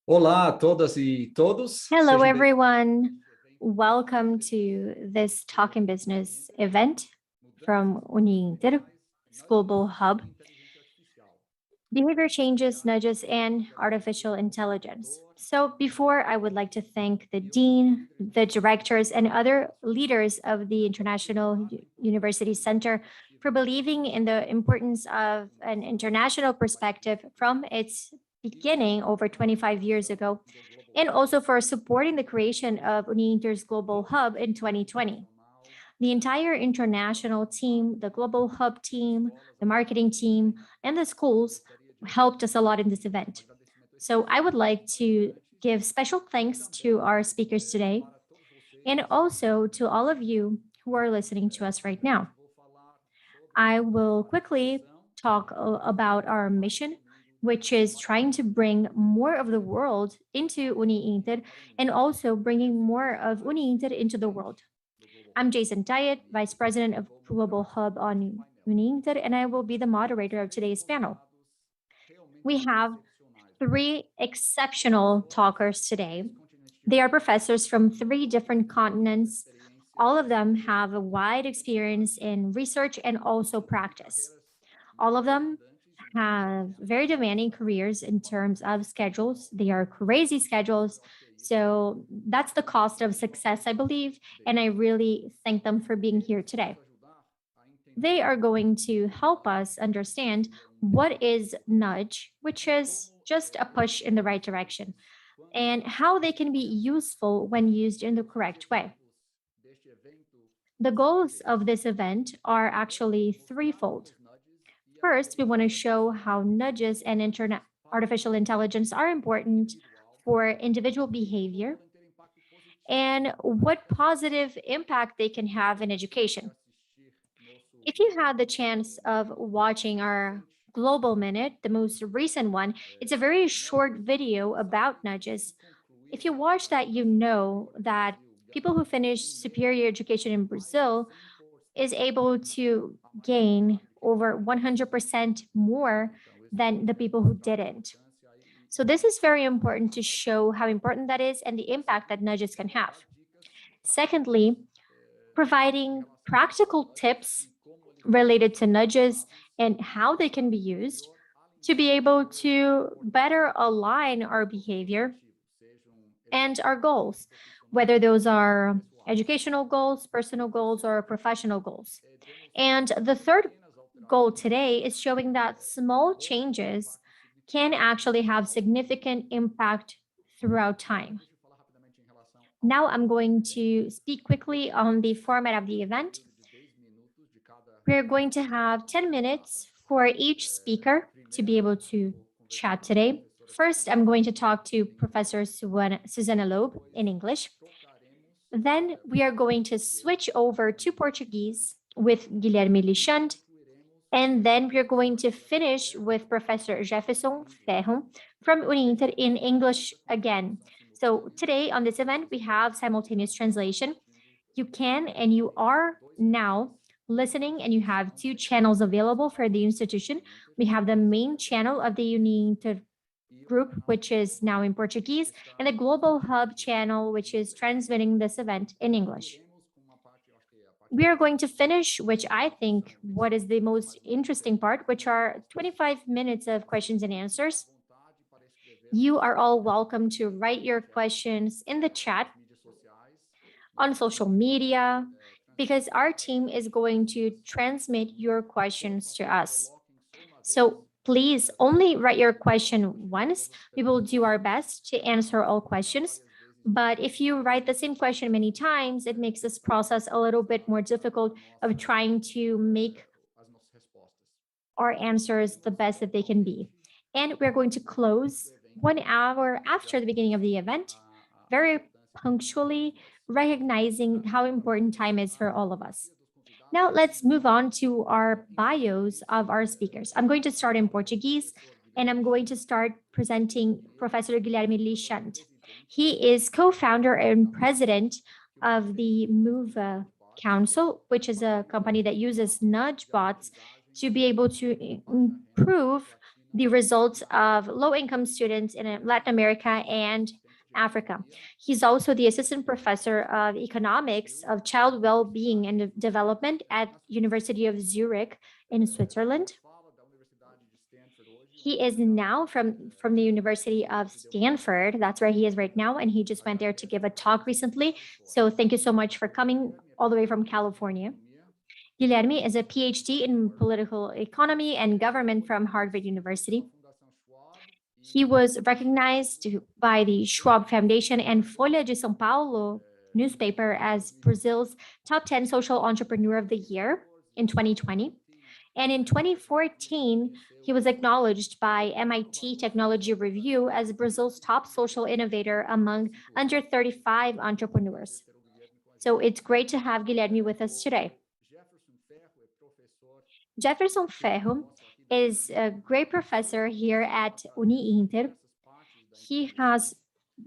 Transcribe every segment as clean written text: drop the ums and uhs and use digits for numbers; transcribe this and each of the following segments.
Olá a todas e todos, Hello, sejam bem-vindos everyone. Welcome to this Talking Business event from Uninter Global Hub, Behavior Changes, Nudges, and Artificial Intelligence. So before, I would like to thank the Dean, the directors, and other leaders of the International University Center for believing in the importance of an international perspective from its beginning over 25 years ago, and also for supporting the creation of Uninter's Global Hub in 2020. The entire international team, the Global Hub team, the marketing team, and the schools helped us a lot in this event. So I would like to give special thanks to our speakers today and also to all of you who are listening to us right now. I will quickly talk about our mission, which is trying to bring more of the world into Uni Inter and also bringing more of Uni Inter into the world. I'm Jason Diet, Vice President of Global Hub on Uni Inter, and I will be the moderator of today's panel. We have three exceptional talkers today. They are professors from three different continents. All of them have a wide experience in research and also practice. All of them have very demanding careers in terms of schedules. They are crazy schedules. So that's the cost of success, I believe. And I really thank them for being here today. They are going to help us understand what is nudge, which is just a push in the right direction, and how they can be useful when used in the correct way. The goals of this event are actually threefold. First, we want to show how nudges and artificial intelligence are important for individual behavior and what positive impact they can have in education. If you had the chance of watching our Global Minute, the most recent one, it's a very short video about nudges. If you watch that, you know that people who finish superior education in Brazil is able to gain over 100% more than the people who didn't. So this is very important to show how important that is and the impact that nudges can have. Secondly, providing practical tips related to nudges and how they can be used to be able to better align our behavior and our goals, whether those are educational goals, personal goals, or professional goals. And the third goal today is showing that small changes can actually have significant impact throughout time. Now I'm going to speak quickly on the format of the event. We're going to have 10 minutes for each speaker to be able to chat today. First, I'm going to talk to Professor Susana Loeb in English. Then we are going to switch over to Portuguese with Guilherme Lichand. And then we're going to finish with Professor Jefferson Ferro from Uninter in English again. So today on this event, we have simultaneous translation. You can and you are now listening, and you have two channels available for the institution. We have the main channel of the Uninter group, which is now in Portuguese, and the Global Hub channel, which is transmitting this event in English. We are going to finish, which I think what is the most interesting part, which are 25 minutes of questions and answers. You are all welcome to write your questions in the chat on social media, because our team is going to transmit your questions to us. So please only write your question once. We will do our best to answer all questions. But if you write the same question many times, it makes this process a little bit more difficult of trying to make our answers the best that they can be. And we're going to close 1 hour after the beginning of the event, very punctually, recognizing how important time is for all of us. Now let's move on to our bios of our speakers. I'm going to start in Portuguese, and I'm going to start presenting Professor Guilherme Lichant. He is co-founder and president of the Malva Council, which is a company that uses nudge bots to be able to improve the results of low-income students in Latin America and Africa. He's also the assistant professor of economics of child well-being and development at University of Zurich in Switzerland. He is now from the University of Stanford. That's where he is right now, and he just went there to give a talk recently. So thank you so much for coming all the way from California. Guilherme is a PhD in political economy and government from Harvard University. He was recognized by the Schwab Foundation and Folha de São Paulo newspaper as Brazil's top 10 social entrepreneur of the year in 2020. And in 2014, he was acknowledged by MIT Technology Review as Brazil's top social innovator among under 35 entrepreneurs. So it's great to have Guilherme with us today. Jefferson Ferro is a great professor here at Uni-Inter. He has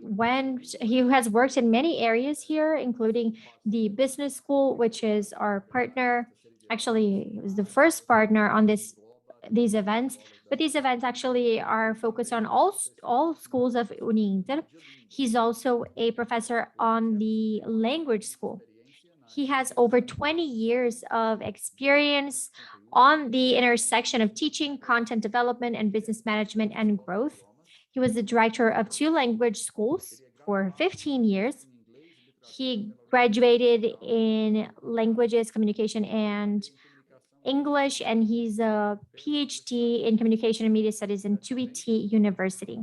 worked in many areas here, including the business school, which is our partner. Actually, he was the first partner on these events, but these events actually are focused on all schools of Uni-Inter. He's also a professor on the language school. He has over 20 years of experience on the intersection of teaching, content development, and business management and growth. He was the director of 2 language schools for 15 years. He graduated in languages, communication, and English, and he's a PhD in communication and media studies in TUIT University.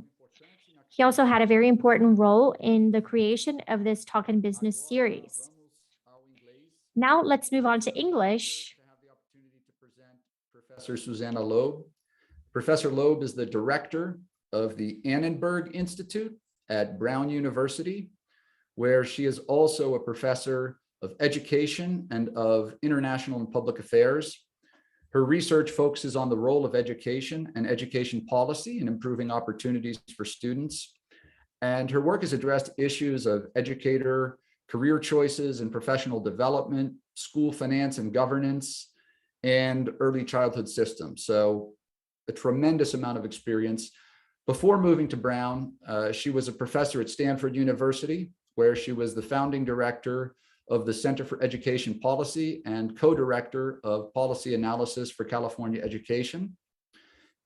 He also had a very important role in the creation of this Talk and Business series. Now let's move on to English. Professor Susana Loeb. Professor Loeb is the director of the Annenberg Institute at Brown University, where she is also a professor of education and of international and public affairs. Her research focuses on the role of education and education policy in improving opportunities for students. And her work has addressed issues of educator, career choices and professional development, school finance and governance, and early childhood systems. So a tremendous amount of experience. Before moving to Brown, she was a professor at Stanford University, where she was the founding director of the Center for Education Policy and co-director of policy analysis for California education.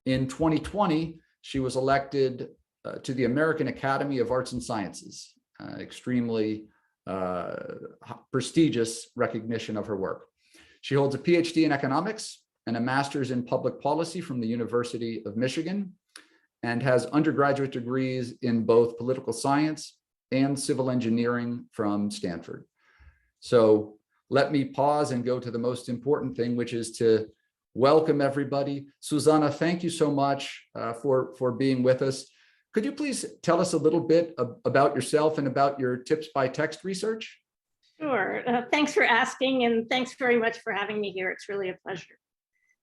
In 2020, she was elected to the American Academy of Arts and Sciences, extremely prestigious recognition of her work. She holds a PhD in economics and a master's in public policy from the University of Michigan, and has undergraduate degrees in both political science and civil engineering from Stanford. So let me pause and go to the most important thing, which is to welcome everybody. Susana, thank you so much for being with us. Could you please tell us a little bit about yourself and about your tips by text research? Sure. Thanks for asking, and thanks very much for having me here. It's really a pleasure.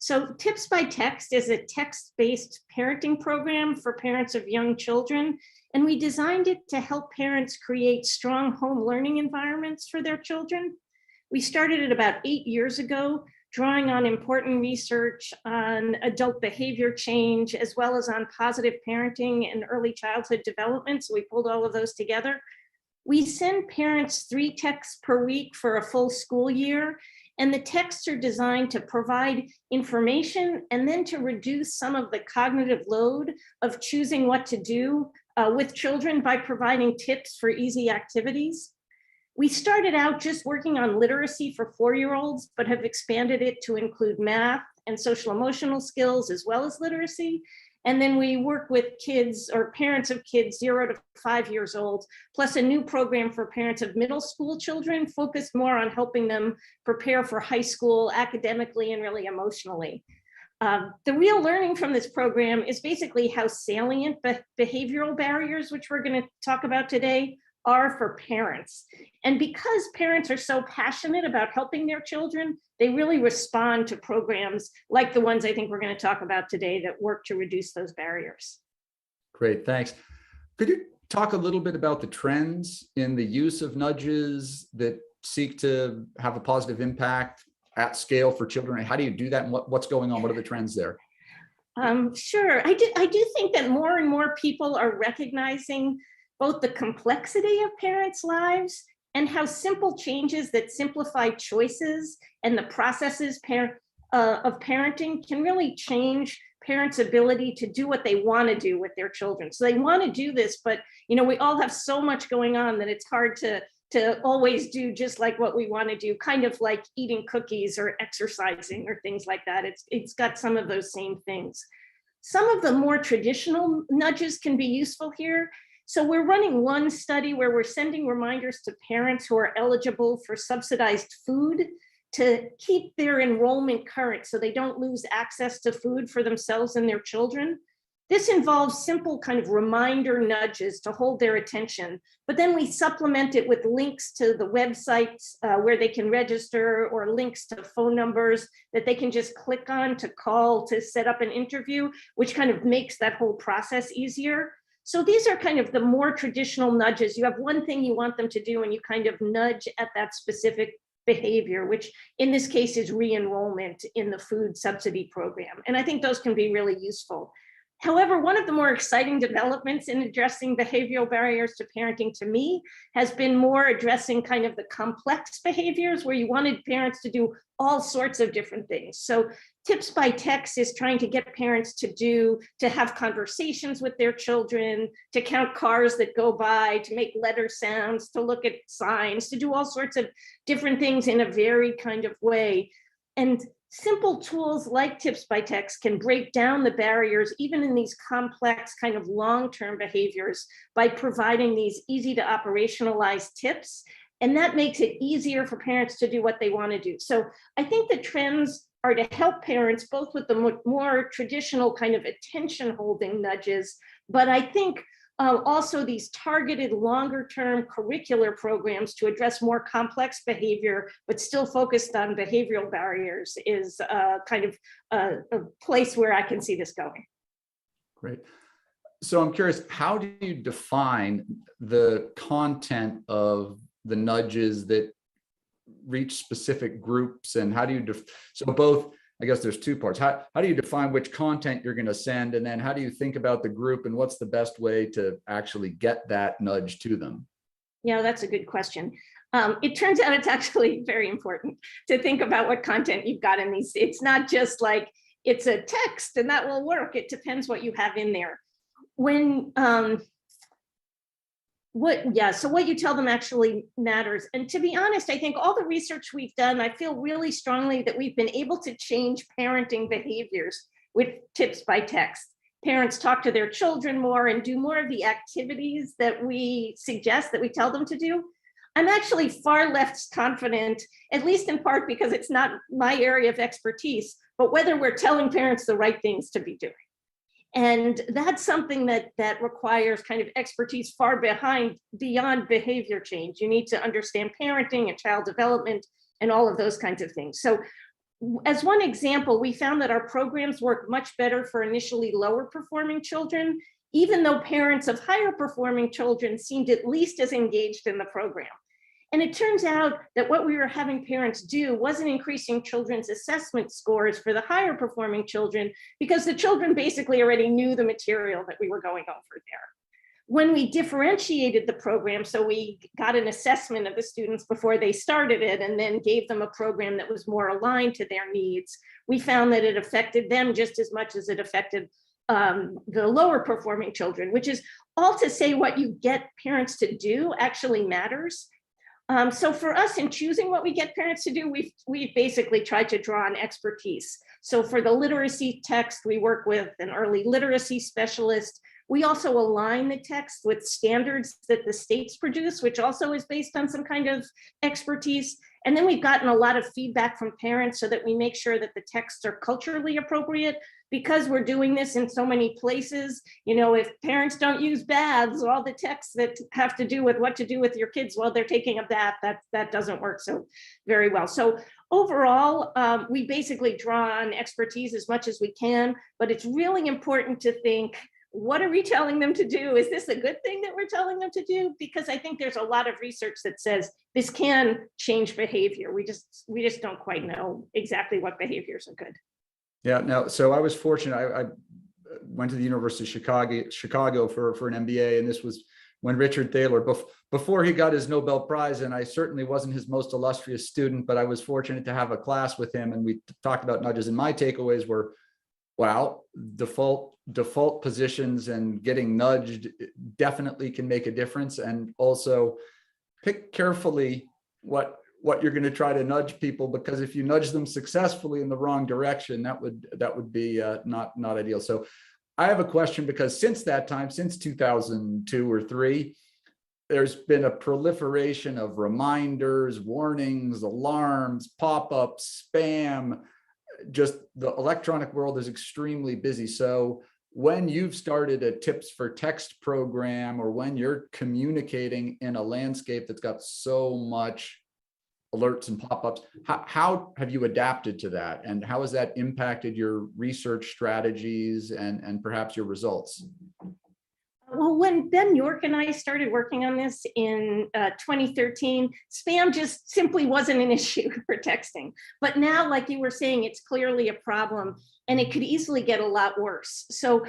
So Tips by Text is a text-based parenting program for parents of young children, and we designed it to help parents create strong home learning environments for their children. We started it about 8 years ago, drawing on important research on adult behavior change, as well as on positive parenting and early childhood development. So we pulled all of those together. We send parents 3 texts per week for a full school year, and the texts are designed to provide information and then to reduce some of the cognitive load of choosing what to do with children by providing tips for easy activities. We started out just working on literacy for 4-year-olds, but have expanded it to include math and social emotional skills as well as literacy. And then we work with kids or parents of kids 0 to 5 years old, plus a new program for parents of middle school children focused more on helping them prepare for high school academically and really emotionally. The real learning from this program is basically how salient behavioral barriers, which we're going to talk about today, are for parents. And because parents are so passionate about helping their children, they really respond to programs like the ones I think we're going to talk about today that work to reduce those barriers. Great, thanks. Could you talk a little bit about the trends in the use of nudges that seek to have a positive impact at scale for children? How do you do that, and what's going on? What are the trends there? Sure. I do think that more and more people are recognizing both the complexity of parents' lives and how simple changes that simplify choices and the processes of parenting can really change parents' ability to do what they want to do with their children. So they want to do this, but we all have so much going on that it's hard to always do just like what we want to do, kind of like eating cookies or exercising or things like that. It's got some of those same things. Some of the more traditional nudges can be useful here. So we're running one study where we're sending reminders to parents who are eligible for subsidized food to keep their enrollment current so they don't lose access to food for themselves and their children. This involves simple kind of reminder nudges to hold their attention, but then we supplement it with links to the websites where they can register, or links to phone numbers that they can just click on to call to set up an interview, which kind of makes that whole process easier. So these are kind of the more traditional nudges. You have one thing you want them to do and you kind of nudge at that specific behavior, which in this case is re-enrollment in the food subsidy program. And I think those can be really useful. However, one of the more exciting developments in addressing behavioral barriers to parenting to me has been more addressing kind of the complex behaviors where you wanted parents to do all sorts of different things. So Tips by Text is trying to get parents to have conversations with their children, to count cars that go by, to make letter sounds, to look at signs, to do all sorts of different things in a very kind of way. And simple tools like Tips by Text can break down the barriers, even in these complex kind of long-term behaviors, by providing these easy to operationalize tips. And that makes it easier for parents to do what they want to do. So I think the trends are to help parents both with the more traditional kind of attention holding nudges, but I think also these targeted longer term curricular programs to address more complex behavior, but still focused on behavioral barriers is kind of a place where I can see this going. Great. So I'm curious, how do you define the content of the nudges that reach specific groups, and how do you so both, I guess there's two parts. How do you define which content you're going to send, and then how do you think about the group and what's the best way to actually get that nudge to them? Yeah, that's a good question. It turns out it's actually very important to think about what content you've got in these. It's not just like it's a text and that will work. It depends what you have in there. So what you tell them actually matters. And to be honest, I think all the research we've done, I feel really strongly that we've been able to change parenting behaviors with Tips by Text. Parents talk to their children more and do more of the activities that we suggest, that we tell them to do. I'm actually far less confident, at least in part because it's not my area of expertise, but whether we're telling parents the right things to be doing. And that's something that requires kind of expertise far beyond behavior change. You need to understand parenting and child development and all of those kinds of things. So as one example, we found that our programs work much better for initially lower performing children, even though parents of higher performing children seemed at least as engaged in the program. And it turns out that what we were having parents do wasn't increasing children's assessment scores for the higher performing children, because the children basically already knew the material that we were going over there. When we differentiated the program, so we got an assessment of the students before they started it and then gave them a program that was more aligned to their needs, we found that it affected them just as much as it affected the lower performing children, which is all to say what you get parents to do actually matters. So for us, in choosing what we get parents to do, we've basically tried to draw on expertise. So for the literacy text, we work with an early literacy specialist. We also align the text with standards that the states produce, which also is based on some kind of expertise. And then we've gotten a lot of feedback from parents so that we make sure that the texts are culturally appropriate. Because we're doing this in so many places, if parents don't use baths, all the texts that have to do with what to do with your kids while they're taking a bath, that doesn't work so very well. So overall, we basically draw on expertise as much as we can, but it's really important to think, what are we telling them to do? Is this a good thing that we're telling them to do? Because I think there's a lot of research that says this can change behavior. We just don't quite know exactly what behaviors are good. Yeah, no, so I was fortunate. I went to the University of Chicago for an MBA, and this was when Richard Thaler, before he got his Nobel Prize, and I certainly wasn't his most illustrious student, but I was fortunate to have a class with him, and we talked about nudges, and my takeaways were, wow, default positions and getting nudged definitely can make a difference, and also pick carefully what you're going to try to nudge people, because if you nudge them successfully in the wrong direction, that would be not ideal. So I have a question, because since that time, since 2002 or 3, there's been a proliferation of reminders, warnings, alarms, pop-ups, spam. Just the electronic world is extremely busy. So when you've started a tips for text program, or when you're communicating in a landscape that's got so much alerts and pop-ups, how have you adapted to that, and how has that impacted your research strategies and perhaps your results? Well, when Ben York and I started working on this in 2013, spam just simply wasn't an issue for texting. But now, like you were saying, it's clearly a problem, and it could easily get a lot worse. So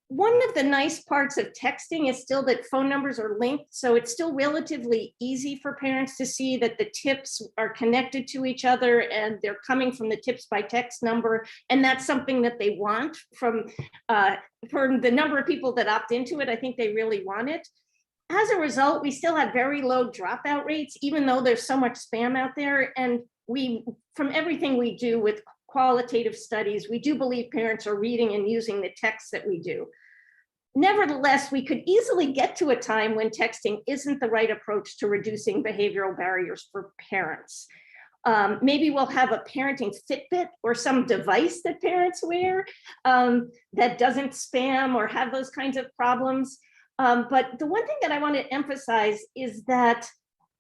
one of the nice parts of texting is still that phone numbers are linked. So it's still relatively easy for parents to see that the tips are connected to each other and they're coming from the tips by text number. And that's something that they want from the number of people that opt into it. I think they really want it. As a result, we still have very low dropout rates, even though there's so much spam out there. And from everything we do with qualitative studies, we do believe parents are reading and using the texts that we do. Nevertheless, we could easily get to a time when texting isn't the right approach to reducing behavioral barriers for parents. Maybe we'll have a parenting Fitbit or some device that parents wear that doesn't spam or have those kinds of problems. But the one thing that I want to emphasize is that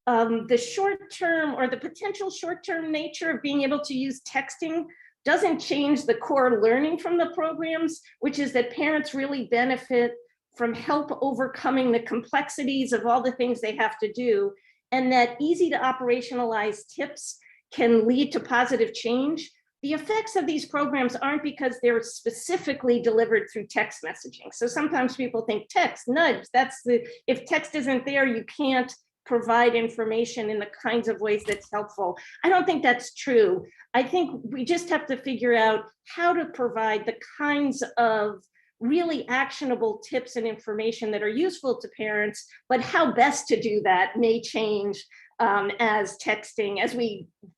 the short-term or the potential short-term nature of being able to use texting doesn't change the core learning from the programs, which is that parents really benefit from help overcoming the complexities of all the things they have to do, and that easy to operationalize tips can lead to positive change. The effects of these programs aren't because they're specifically delivered through text messaging. So sometimes people think text, nudge, if text isn't there, you can't provide information in the kinds of ways that's helpful. I don't think that's true. I think we just have to figure out how to provide the kinds of really actionable tips and information that are useful to parents, but how best to do that may change as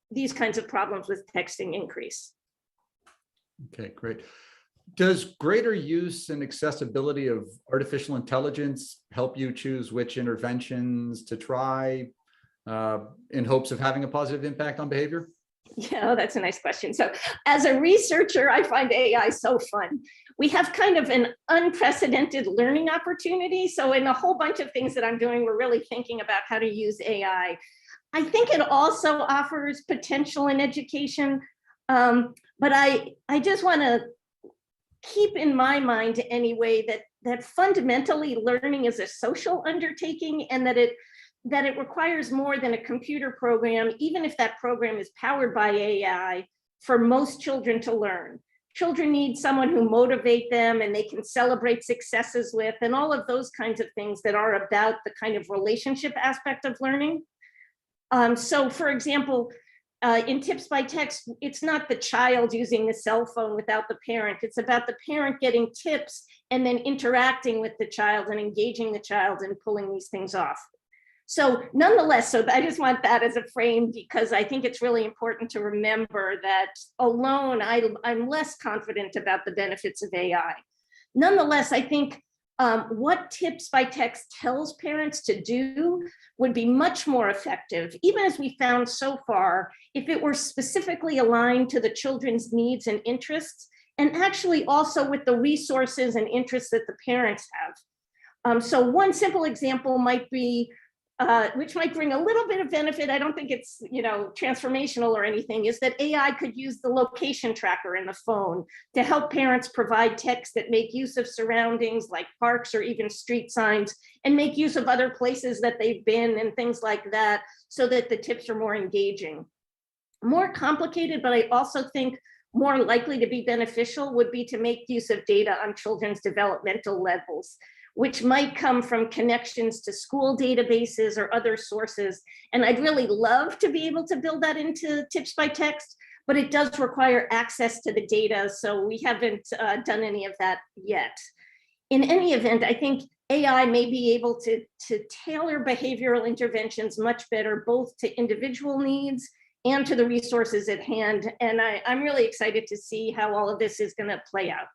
these kinds of problems with texting increase. Okay, great. Does greater use and accessibility of artificial intelligence help you choose which interventions to try in hopes of having a positive impact on behavior? Yeah, that's a nice question. So as a researcher, I find AI so fun. We have kind of an unprecedented learning opportunity. So in a whole bunch of things that I'm doing, we're really thinking about how to use AI. I think it also offers potential in education, but I just want to keep in my mind anyway that fundamentally learning is a social undertaking, and that it requires more than a computer program, even if that program is powered by AI, for most children to learn. Children need someone who motivate them and they can celebrate successes with, and all of those kinds of things that are about the kind of relationship aspect of learning. So for example, in tips by text, it's not the child using the cell phone without the parent. It's about the parent getting tips and then interacting with the child and engaging the child and pulling these things off. So nonetheless, so I just want that as a frame, because I think it's really important to remember that alone, I'm less confident about the benefits of AI. Nonetheless, I think what tips by text tells parents to do would be much more effective, even as we found so far, if it were specifically aligned to the children's needs and interests, and actually also with the resources and interests that the parents have. So one simple example might be, which might bring a little bit of benefit, I don't think it's transformational or anything, is that AI could use the location tracker in the phone to help parents provide texts that make use of surroundings like parks or even street signs, and make use of other places that they've been and things like that, so that the tips are more engaging. More complicated, but I also think more likely to be beneficial would be to make use of data on children's developmental levels, which might come from connections to school databases or other sources. And I'd really love to be able to build that into Tips by Text, but it does require access to the data. So we haven't done any of that yet. In any event, I think AI may be able to tailor behavioral interventions much better, both to individual needs and to the resources at hand. And I'm really excited to see how all of this is going to play out.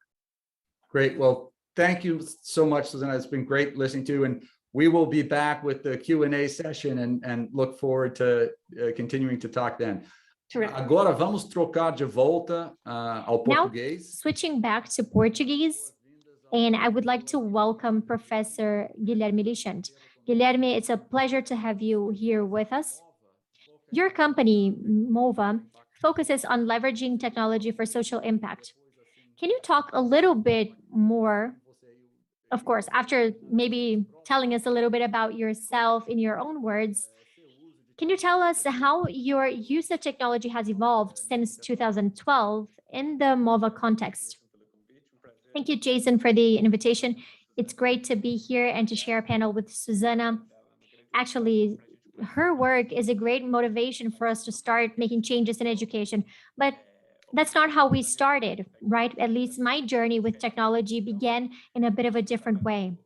Great. Well, thank you so much, Susana. It's been great listening to, and we will be back with the Q&A session and look forward to continuing to talk then. Terrific. Agora vamos trocar de volta ao Now, português. switching back to Portuguese, and I would like to welcome Professor Guilherme Lichant. Guilherme, it's a pleasure to have you here with us. Your company, Malva, focuses on leveraging technology for social impact. Can you talk a little bit more, of course, after maybe telling us a little bit about yourself in your own words, can you tell us how your use of technology has evolved since 2012 in the Malva context? Thank you, Jason, for the invitation. It's great to be here and to share a panel with Susana. Actually, her work is a great motivation for us to start making changes in education. But that's not how we started, right? At least my journey with technology began in a bit of a different way.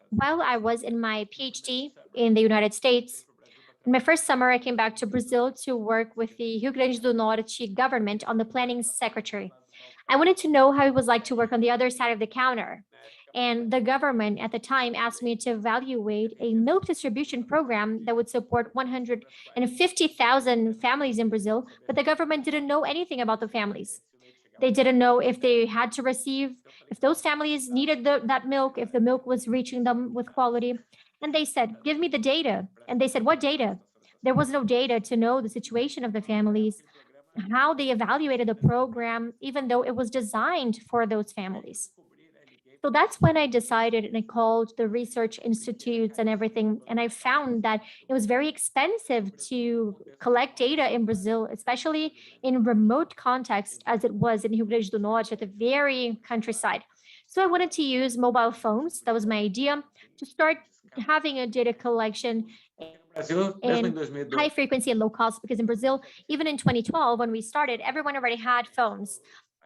While I was in my PhD in the United States, in my first summer, I came back to Brazil to work with the Rio Grande do Norte government on the planning secretary. I wanted to know how it was like to work on the other side of the counter. And the government at the time asked me to evaluate a milk distribution program that would support 150,000 families in Brazil, but the government didn't know anything about the families. They didn't know if they had to receive, if those families needed that milk, if the milk was reaching them with quality. And they said, give me the data. And they said, what data? There was no data to know the situation of the families, how they evaluated the program, even though it was designed for those families. So that's when I decided, and I called the research institutes and everything, and I found that it was very expensive to collect data in Brazil, especially in remote context, as it was in Rio Grande do Norte at the very countryside. So I wanted to use mobile phones. That was my idea, to start having a data collection in high frequency and low cost, because in Brazil, even in 2012, when we started, everyone already had phones.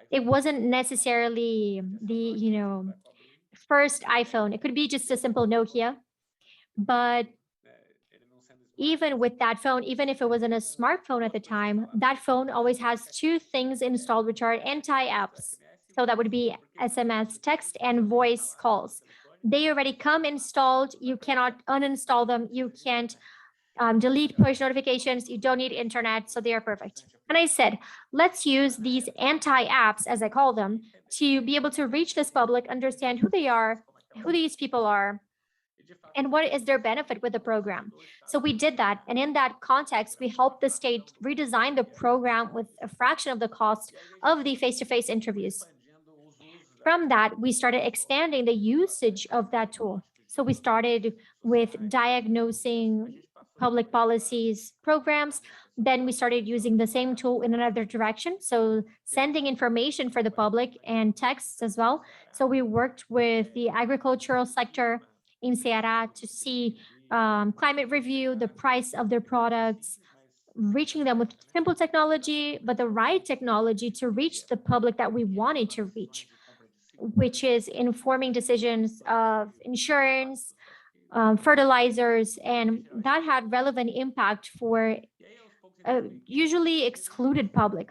It wasn't necessarily the first iPhone. It could be just a simple Nokia, but even with that phone, even if it wasn't a smartphone at the time, that phone always has two things installed, which are anti-apps. So that would be SMS, text, and voice calls. They already come installed. You cannot uninstall them. You can't delete push notifications. You don't need internet, so they are perfect. And I said, let's use these anti-apps, as I call them, to be able to reach this public, understand who they are, who these people are, and what is their benefit with the program. So we did that. And in that context, we helped the state redesign the program with a fraction of the cost of the face-to-face interviews. From that, we started expanding the usage of that tool. So we started with diagnosing public policies programs. Then we started using the same tool in another direction. So sending information for the public and texts as well. So we worked with the agricultural sector in Ceará to see climate review, the price of their products, reaching them with simple technology, but the right technology to reach the public that we wanted to reach, which is informing decisions of insurance, fertilizers, and that had relevant impact for usually excluded public.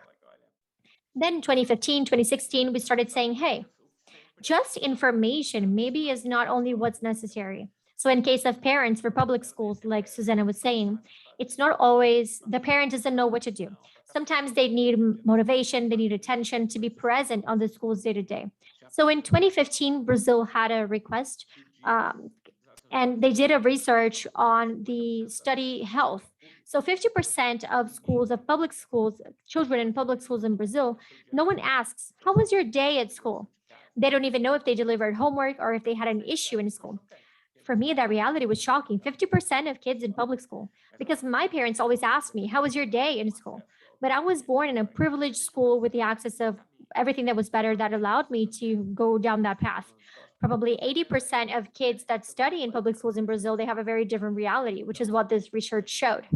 Then in 2015, 2016, we started saying, hey, just information maybe is not only what's necessary. So in case of parents for public schools, like Susana was saying, it's not always the parent doesn't know what to do. Sometimes they need motivation, they need attention to be present on the school's day-to-day. So in 2015, Brazil had a request, and they did a research on the study health. So 50% of schools, of public schools, children in public schools in Brazil, no one asks, how was your day at school? They don't even know if they delivered homework or if they had an issue in school. For me, that reality was shocking. 50% of kids in public school, because my parents always asked me, how was your day in school? But I was born in a privileged school with the access of everything that was better that allowed me to go down that path. Probably 80% of kids that study in public schools in Brazil, they have a very different reality, which is what this research showed.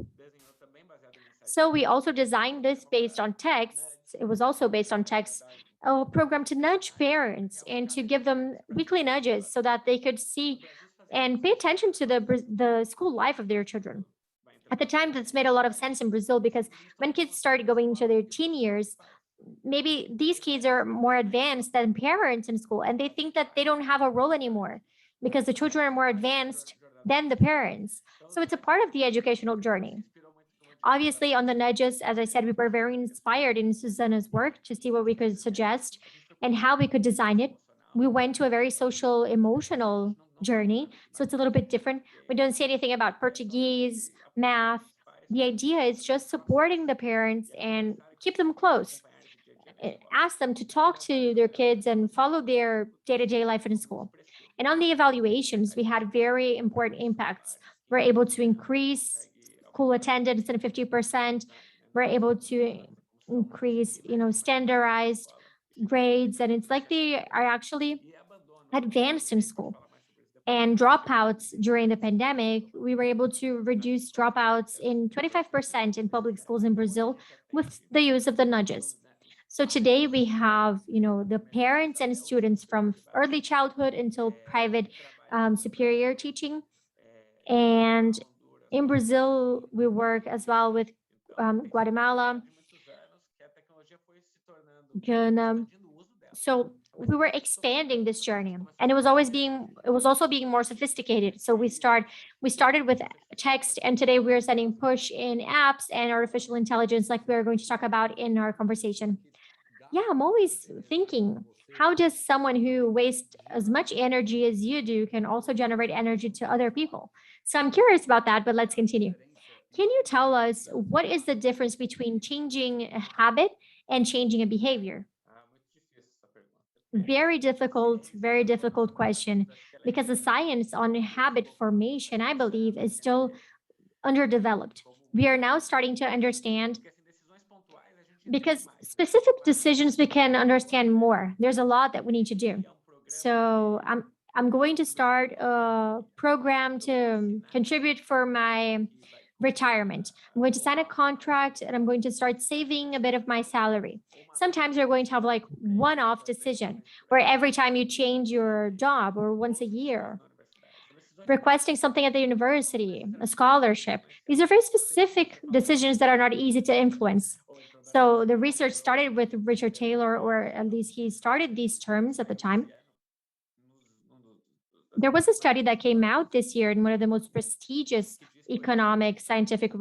So we also designed this based on texts. It was also based on texts, a program to nudge parents and to give them weekly nudges so that they could see and pay attention to the school life of their children. At the time, this made a lot of sense in Brazil because when kids started going into their teen years, maybe these kids are more advanced than parents in school, and they think that they don't have a role anymore because the children are more advanced than the parents. So it's a part of the educational journey. Obviously, on the nudges, as I said, we were very inspired in Susana's work to see what we could suggest and how we could design it. We went to a very social, emotional journey. So it's a little bit different. We don't see anything about Portuguese, math. The idea is just supporting the parents and keep them close. Ask them to talk to their kids and follow their day-to-day life in school. And on the evaluations, we had very important impacts. We're able to increase school attendance in 50%. We're able to increase, standardized grades, and it's like they are actually advanced in school. And dropouts during the pandemic, we were able to reduce dropouts in 25% in public schools in Brazil with the use of the nudges. So today we have, the parents and students from early childhood until private superior teaching. And in Brazil, we work as well with Guatemala, Ghana. So we were expanding this journey, and it was also being more sophisticated. So we started with text, and today we're sending push in apps and artificial intelligence, like we're going to talk about in our conversation. Yeah, I'm always thinking, how does someone who wastes as much energy as you do can also generate energy to other people? So I'm curious about that, but let's continue. Can you tell us what is the difference between changing a habit and changing a behavior? Very difficult question, because the science on habit formation, I believe, is still underdeveloped. We are now starting to understand, because specific decisions we can understand more. There's a lot that we need to do. So I'm going to start a program to contribute for my retirement. I'm going to sign a contract and I'm going to start saving a bit of my salary. Sometimes you're going to have like one-off decision where every time you change your job or once a year, requesting something at the university, a scholarship. These are very specific decisions that are not easy to influence. So the research started with Richard Taylor, or at least he started these terms at the time. There was a study that came out this year in one of the most prestigious economic scientific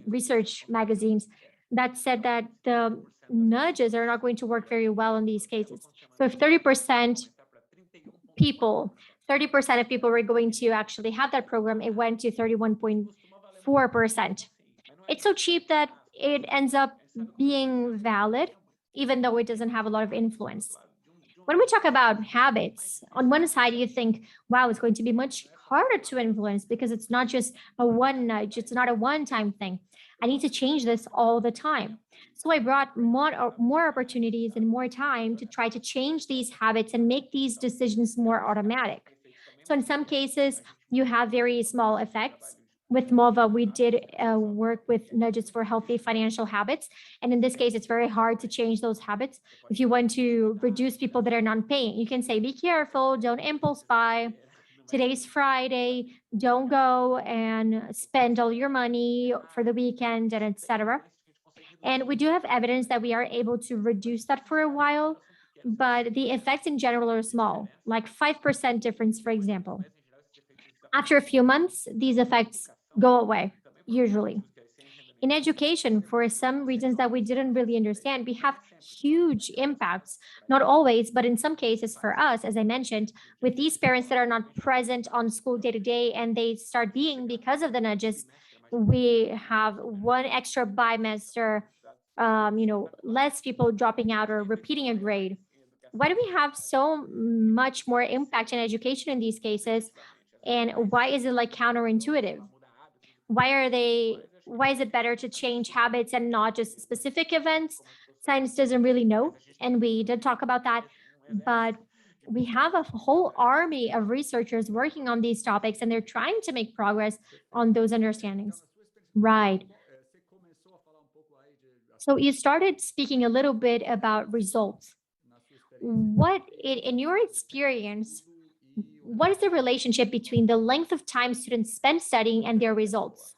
research magazines that said that the nudges are not going to work very well in these cases. So if 30% people, 30% of people were going to actually have that program, it went to 31.4%. It's so cheap that it ends up being valid, even though it doesn't have a lot of influence. When we talk about habits, on one side, you think, wow, it's going to be much harder to influence because it's not just a one nudge, it's not a one-time thing. I need to change this all the time. So I brought more opportunities and more time to try to change these habits and make these decisions more automatic. So in some cases, you have very small effects. With Malva, we did work with nudges for healthy financial habits. And in this case, it's very hard to change those habits. If you want to reduce people that are non-paying, you can say, be careful, don't impulse buy. Today's Friday, don't go and spend all your money for the weekend and etc. And we do have evidence that we are able to reduce that for a while, but the effects in general are small, like 5% difference, for example. After a few months, these effects go away, usually. In education, for some reasons that we didn't really understand, we have huge impacts, not always, but in some cases for us, as I mentioned, with these parents that are not present on school day to day and they start being because of the nudges, we have one extra bimester, less people dropping out or repeating a grade. Why do we have so much more impact in education in these cases? And why is it like counterintuitive? Why are they Why is it better to change habits and not just specific events? Science doesn't really know, and we did talk about that, but we have a whole army of researchers working on these topics, and they're trying to make progress on those understandings. Right. So you started speaking a little bit about results. In your experience, what is the relationship between the length of time students spend studying and their results?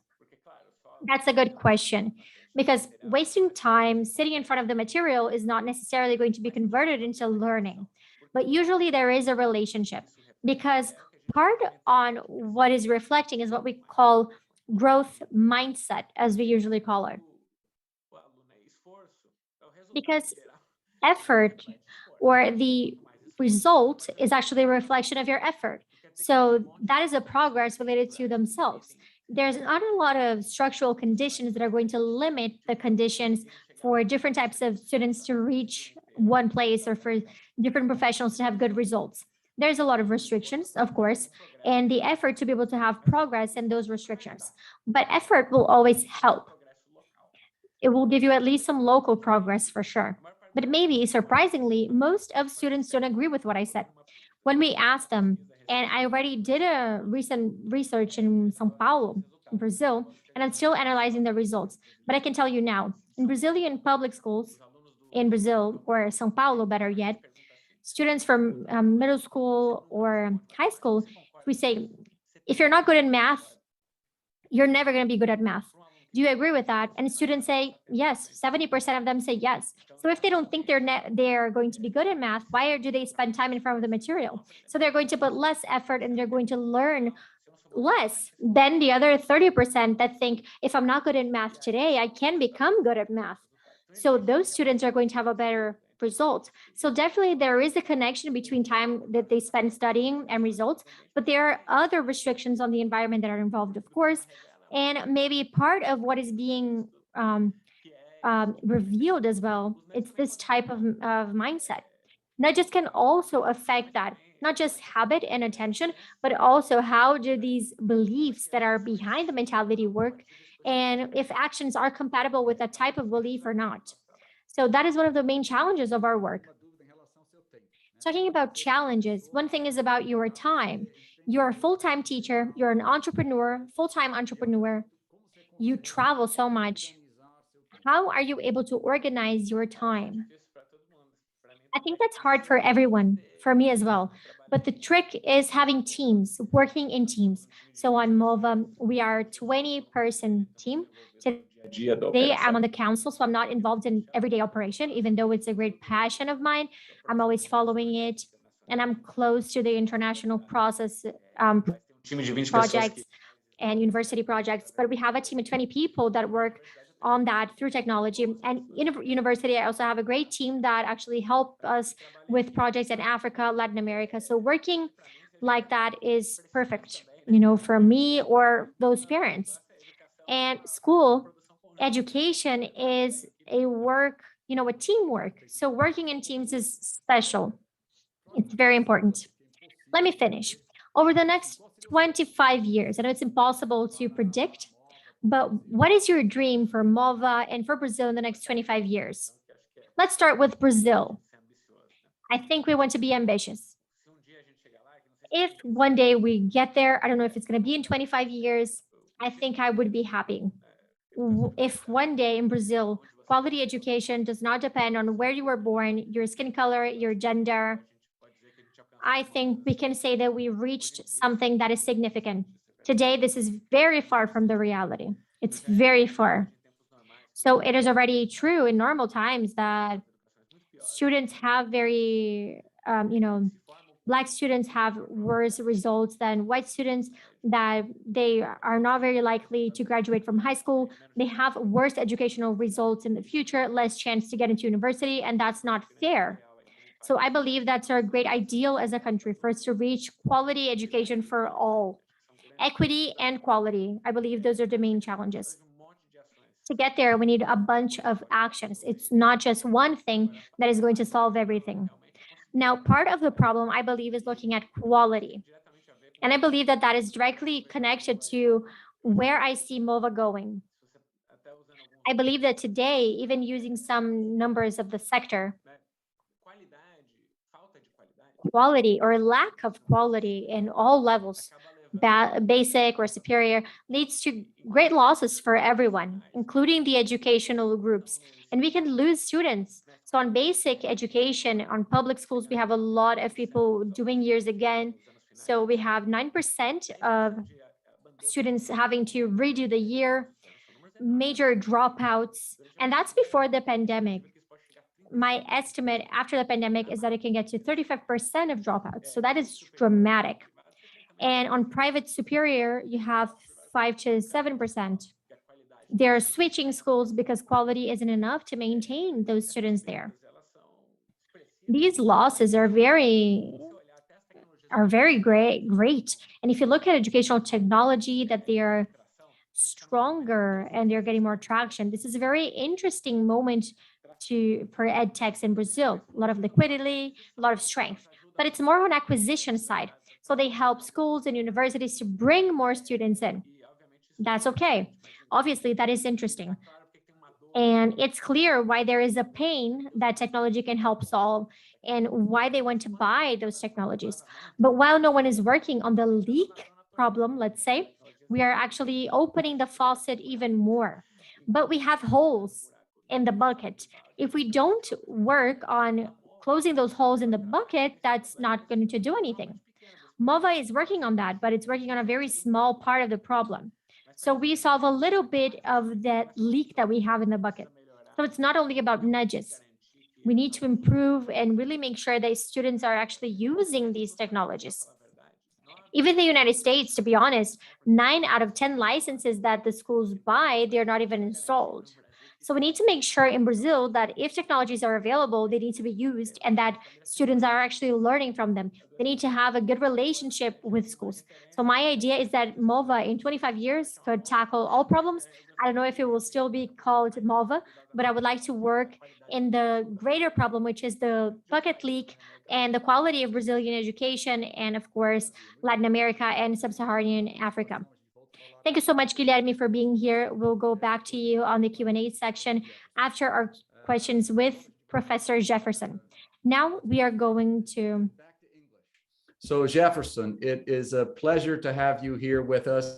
That's a good question, because wasting time sitting in front of the material is not necessarily going to be converted into learning. But usually there is a relationship, because part on what is reflecting is what we call growth mindset, as we usually call it. Because effort or the result is actually a reflection of your effort. So that is a progress related to themselves. There's not a lot of structural conditions that are going to limit the conditions for different types of students to reach one place or for different professionals to have good results. There's a lot of restrictions, of course, and the effort to be able to have progress in those restrictions. But effort will always help. It will give you at least some local progress for sure. But maybe surprisingly, most of students don't agree with what I said. When we ask them, and I already did a recent research in São Paulo, in Brazil, and I'm still analyzing the results. But I can tell you now, in Brazilian public schools, in Brazil, or São Paulo, better yet, students from middle school or high school, we say, if you're not good in math, you're never going to be good at math. Do you agree with that? And students say yes. 70% of them say yes. So if they don't think they're going to be good in math, why do they spend time in front of the material? So they're going to put less effort and they're going to learn less than the other 30% that think, if I'm not good in math today, I can become good at math. So those students are going to have a better result. So definitely there is a connection between time that they spend studying and results, but there are other restrictions on the environment that are involved, of course. And maybe part of what is being revealed as well, it's this type of mindset. That just can also affect that, not just habit and attention, but also how do these beliefs that are behind the mentality work, and if actions are compatible with that type of belief or not. So that is one of the main challenges of our work. Talking about challenges, one thing is about your time. You're a full-time teacher, you're an entrepreneur, full-time entrepreneur, you travel so much. How are you able to organize your time? I think that's hard for everyone, for me as well. But the trick is having teams, working in teams. So on Malva, we are a 20-person team. Today, I'm on the council, so I'm not involved in everyday operation, even though it's a great passion of mine. I'm always following it, and I'm close to the international process projects and university projects. But we have a team of 20 people that work on that through technology. And in university, I also have a great team that actually help us with projects in Africa, Latin America. So working like that is perfect, for me or those parents. And school education is a work, a teamwork. So working in teams is special. It's very important. Let me finish. Over the next 25 years, I know it's impossible to predict, but what is your dream for Malva and for Brazil in the next 25 years? Let's start with Brazil. I think we want to be ambitious. If one day we get there, I don't know if it's going to be in 25 years, I think I would be happy. If one day in Brazil, quality education does not depend on where you were born, your skin color, your gender, I think we can say that we reached something that is significant. Today, this is very far from the reality. It's very far. So it is already true in normal times that students have Black students have worse results than white students, that they are not very likely to graduate from high school. They have worse educational results in the future, less chance to get into university, and that's not fair. So I believe that's our great ideal as a country, for us to reach quality education for all. Equity and quality, I believe those are the main challenges. To get there, we need a bunch of actions. It's not just one thing that is going to solve everything. Now, part of the problem, I believe, is looking at quality. And I believe that that is directly connected to where I see MOVA going. I believe that today, even using some numbers of the sector, quality or lack of quality in all levels, basic or superior, leads to great losses for everyone, including the educational groups. And we can lose students. So on basic education, on public schools, we have a lot of people doing years again. So we have 9% of students having to redo the year, major dropouts, and that's before the pandemic. My estimate after the pandemic is that it can get to 35% of dropouts. So that is dramatic. And on private superior, you have 5 to 7%. They're switching schools because quality isn't enough to maintain those students there. These losses are very great. And if you look at educational technology, that they are stronger and they're getting more traction. This is a very interesting moment for ed techs in Brazil. A lot of liquidity, a lot of strength, but it's more on acquisition side. So they help schools and universities to bring more students in. That's okay. Obviously, that is interesting. And it's clear why there is a pain that technology can help solve and why they want to buy those technologies. But while no one is working on the leak problem, let's say, we are actually opening the faucet even more. But we have holes in the bucket. If we don't work on closing those holes in the bucket, that's not going to do anything. Malva is working on that, but it's working on a very small part of the problem. So we solve a little bit of that leak that we have in the bucket. So it's not only about nudges. We need to improve and really make sure that students are actually using these technologies. Even the United States, to be honest, 9 out of 10 licenses that the schools buy, they're not even installed. So we need to make sure in Brazil that if technologies are available, they need to be used and that students are actually learning from them. They need to have a good relationship with schools. So my idea is that Malva in 25 years could tackle all problems. I don't know if it will still be called Malva, but I would like to work in the greater problem, which is the bucket leak and the quality of Brazilian education, and of course, Latin America and Sub-Saharan Africa. Thank you so much, Guilherme, for being here. We'll go back to you on the Q&A section after our questions with Professor Jefferson. Now we are going to... So Jefferson, it is a pleasure to have you here with us.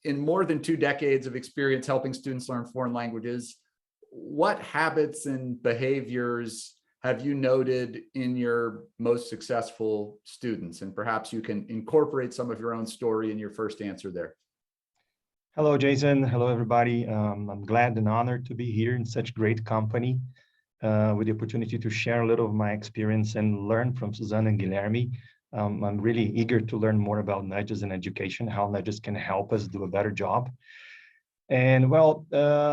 In more than 2 decades of experience helping students learn foreign languages, what habits and behaviors have you noted in your most successful students? And perhaps you can incorporate some of your own story in your first answer there. Hello, Jason. Hello, everybody. I'm glad and honored to be here in such great company with the opportunity to share a little of my experience and learn from Susana and Guilherme. I'm really eager to learn more about nudges in education, how nudges can help us do a better job. And well,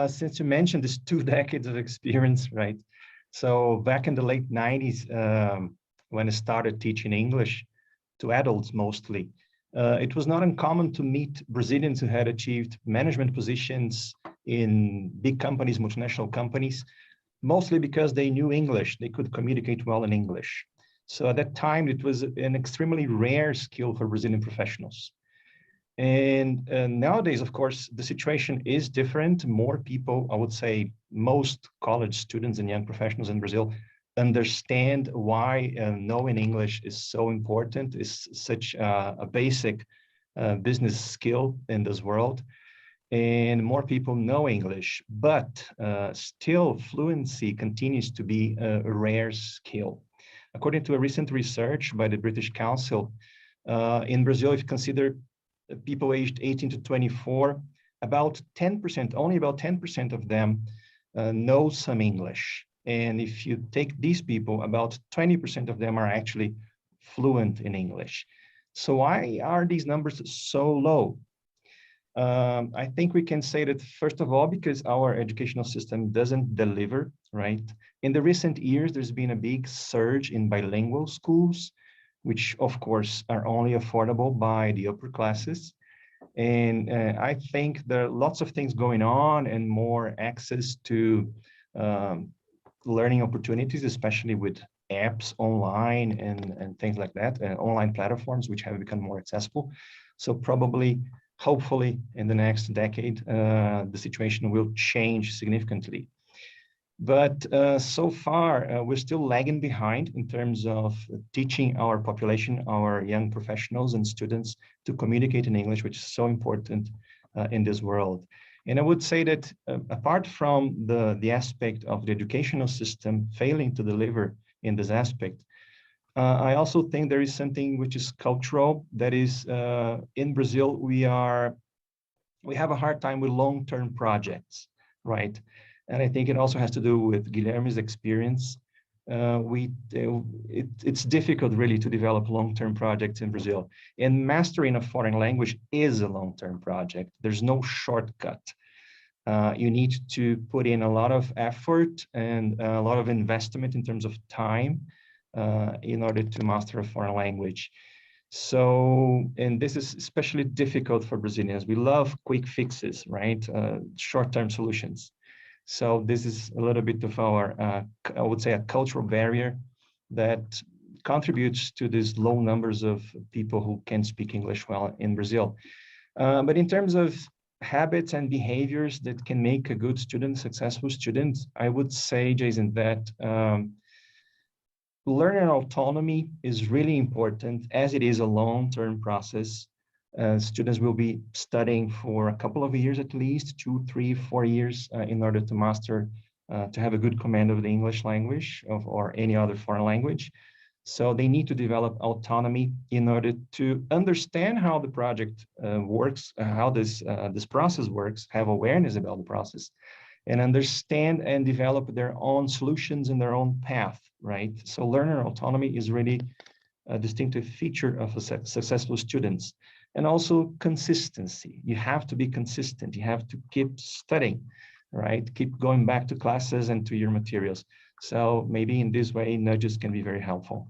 since you mentioned this 2 decades of experience, right? So back in the late 90s, when I started teaching English to adults mostly, it was not uncommon to meet Brazilians who had achieved management positions in big companies, multinational companies, mostly because they knew English. They could communicate well in English. So at that time, it was an extremely rare skill for Brazilian professionals. And nowadays, of course, the situation is different. More people, I would say most college students and young professionals in Brazil understand why knowing English is so important, is such a basic business skill in this world. And more people know English, but still fluency continues to be a rare skill. According to a recent research by the British Council, in Brazil, if you consider people aged 18 to 24, about 10%, only about 10% of them know some English. And if you take these people, about 20% of them are actually fluent in English. So why are these numbers so low? I think we can say that, first of all, because our educational system doesn't deliver, right? In the recent years, there's been a big surge in bilingual schools, which of course are only affordable by the upper classes. And I think there are lots of things going on and more access to learning opportunities, especially with apps online and things like that, online platforms, which have become more accessible. So probably hopefully in the next decade, the situation will change significantly. But so far, we're still lagging behind in terms of teaching our population, our young professionals and students to communicate in English, which is so important in this world. And I would say that apart from the aspect of the educational system failing to deliver in this aspect, I also think there is something which is cultural. That is, in Brazil, we have a hard time with long-term projects, right? And I think it also has to do with Guilherme's experience. It's difficult really to develop long-term projects in Brazil. And mastering a foreign language is a long-term project. There's no shortcut. You need to put in a lot of effort and a lot of investment in terms of time in order to master a foreign language. So, and this is especially difficult for Brazilians. We love quick fixes, right? Short-term solutions. So this is a little bit of our, I would say, a cultural barrier that contributes to these low numbers of people who can speak English well in Brazil. But in terms of habits and behaviors that can make a good student, successful student, I would say, Jason, that learning autonomy is really important, as it is a long-term process. Students will be studying for a couple of years at least, 2, 3, 4 years in order to master, to have a good command of the English language or any other foreign language. So they need to develop autonomy in order to understand how the project works, how this process works, have awareness about the process, and understand and develop their own solutions and their own path, right? So learner autonomy is really a distinctive feature of successful students. And also consistency. You have to be consistent. You have to keep studying, right? Keep going back to classes and to your materials. So maybe in this way, nudges can be very helpful.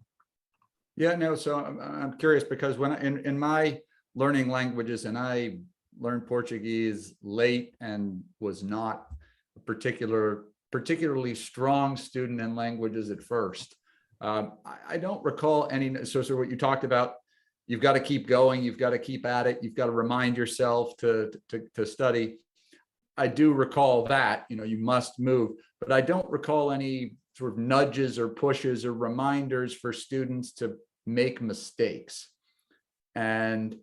Yeah, no, so I'm curious because when in my learning languages, and I learned Portuguese late and was not a particularly strong student in languages at first. I don't recall any, so what you talked about, you've got to keep going, you've got to keep at it, you've got to remind yourself to study. I do recall that, you must move, but I don't recall any sort of nudges or pushes or reminders for students to make mistakes and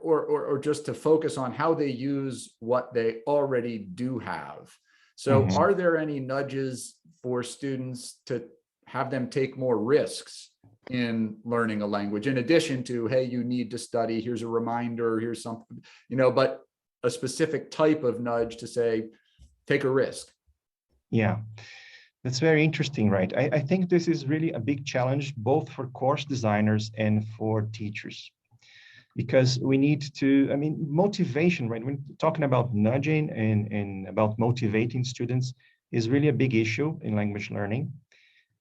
or just to focus on how they use what they already do have. So are there any nudges for students to have them take more risks in learning a language, in addition to, hey, you need to study, here's a reminder, here's something, but a specific type of nudge to say, take a risk? Yeah, that's very interesting, right? I think this is really a big challenge, both for course designers and for teachers, because we need to, motivation, right? When talking about nudging and about motivating students is really a big issue in language learning.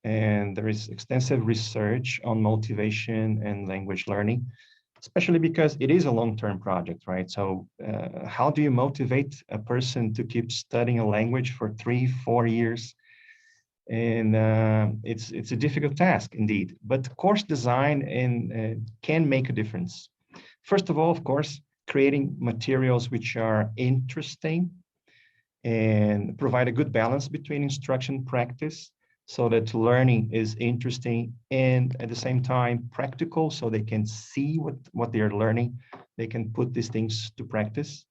And there is extensive research on motivation and language learning, especially because it is a long-term project, right? So how do you motivate a person to keep studying a language for 3, 4 years? And it's a difficult task indeed, but course design can make a difference. First of all, of course, creating materials which are interesting and provide a good balance between instruction and practice, so that learning is interesting and at the same time practical, so they can see what they're learning. They can put these things to practice.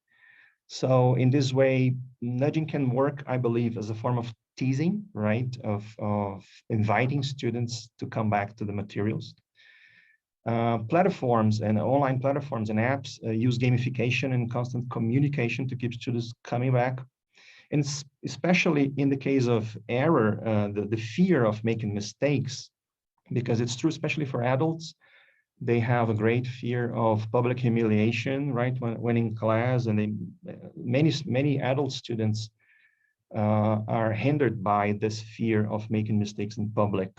So in this way, nudging can work, I believe, as a form of teasing, right? Of inviting students to come back to the materials. Platforms and online platforms and apps use gamification and constant communication to keep students coming back. And especially in the case of error, the fear of making mistakes, because it's true, especially for adults, they have a great fear of public humiliation, right? When in class, and many adult students are hindered by this fear of making mistakes in public.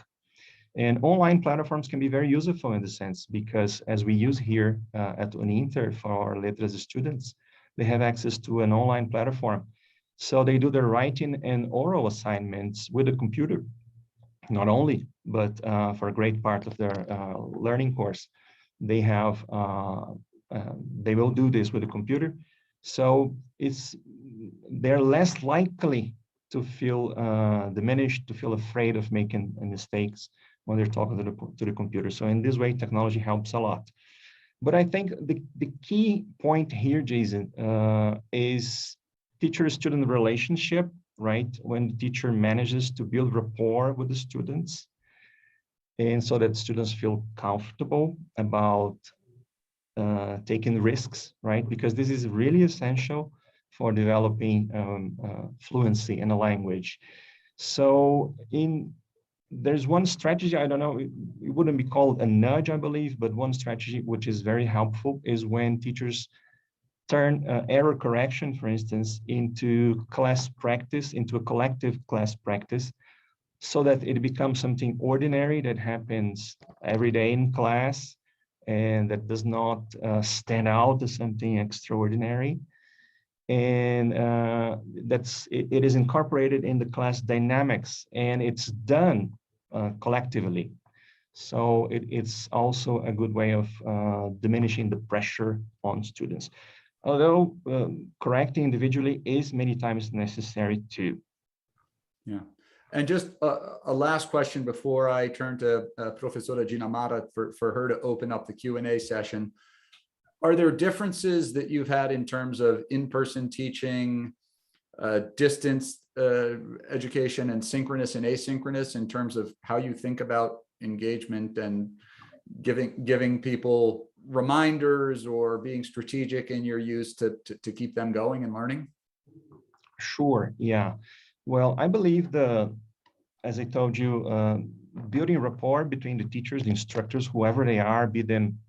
And online platforms can be very useful in this sense, because as we use here at Uninter for our Letras students, they have access to an online platform. So they do their writing and oral assignments with a computer, not only, but for a great part of their learning course, they have they will do this with a computer. So they're less likely to feel diminished, to feel afraid of making mistakes when they're talking to the computer. So in this way, technology helps a lot. But I think the key point here, Jason, is teacher-student relationship, right? When the teacher manages to build rapport with the students, and so that students feel comfortable about taking risks, right? Because this is really essential for developing fluency in a language. So there's one strategy, I don't know, it wouldn't be called a nudge, I believe, but one strategy which is very helpful is when teachers turn error correction, for instance, into class practice, into a collective class practice, so that it becomes something ordinary that happens every day in class and that does not stand out as something extraordinary. And it is incorporated in the class dynamics, and it's done collectively. So it's also a good way of diminishing the pressure on students. Although correcting individually is many times necessary too. Yeah. And just a last question before I turn to Professora Ginamara for her to open up the Q&A session. Are there differences that you've had in terms of in-person teaching, distance education, and synchronous and asynchronous in terms of how you think about engagement and giving people reminders or being strategic in your use to keep them going and learning? Sure, yeah. Well, I believe as I told you, building rapport between the teachers, the instructors, whoever they are, be them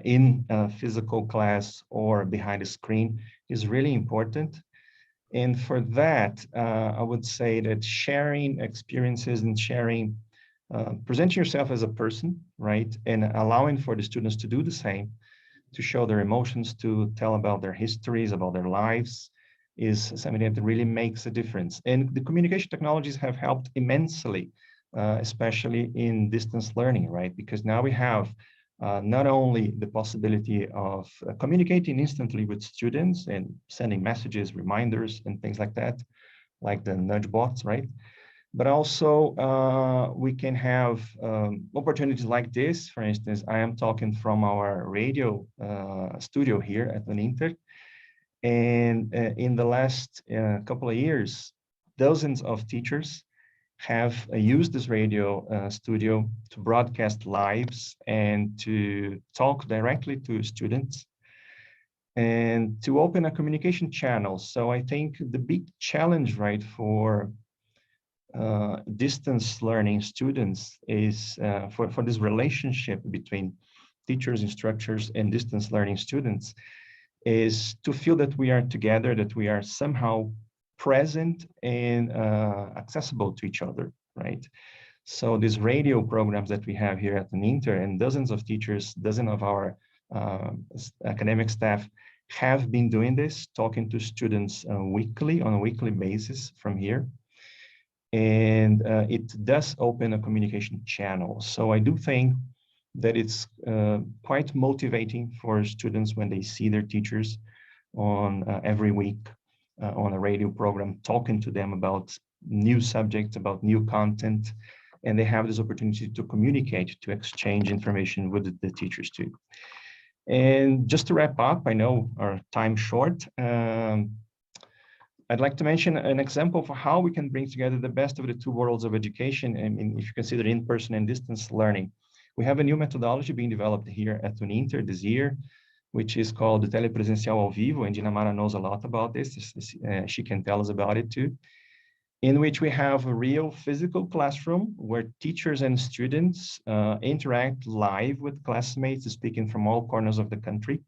in a physical class or behind a screen, is really important. And for that, I would say that sharing experiences and presenting yourself as a person, right? And allowing for the students to do the same, to show their emotions, to tell about their histories, about their lives, is something that really makes a difference. And the communication technologies have helped immensely, especially in distance learning, right? Because now we have not only the possibility of communicating instantly with students and sending messages, reminders, and things like that, like the nudge bots, right? But also we can have opportunities like this. For instance, I am talking from our radio studio here at Uninter. And in the last couple of years, dozens of teachers have used this radio studio to broadcast lives and to talk directly to students and to open a communication channel. So I think the big challenge, right, for distance learning students is for this relationship between teachers, instructors, and distance learning students is to feel that we are together, that we are somehow present and accessible to each other, right? So these radio programs that we have here at Uninter, and dozens of teachers, dozens of our academic staff have been doing this, talking to students weekly, on a weekly basis from here. And it does open a communication channel. So I do think that it's quite motivating for students when they see their teachers on every week on a radio program, talking to them about new subjects, about new content, and they have this opportunity to communicate, to exchange information with the teachers too. And just to wrap up, I know our time's short, I'd like to mention an example for how we can bring together the best of the two worlds of education. I mean, if you consider in-person and distance learning, we have a new methodology being developed here at Uninter this year, which is called the Telepresencial ao Vivo, and Ginamara knows a lot about this. She can tell us about it too, in which we have a real physical classroom where teachers and students interact live with classmates speaking from all corners of the country.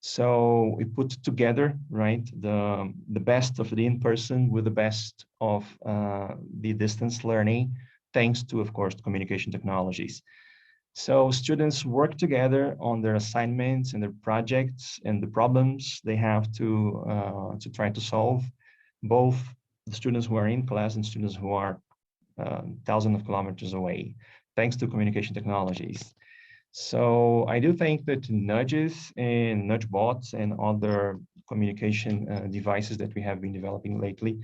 So we put together, right, the best of the in-person with the best of the distance learning, thanks to, of course, communication technologies. So students work together on their assignments and their projects and the problems they have to try to solve, both the students who are in class and students who are thousands of kilometers away, thanks to communication technologies. So I do think that nudges and nudge bots and other communication devices that we have been developing lately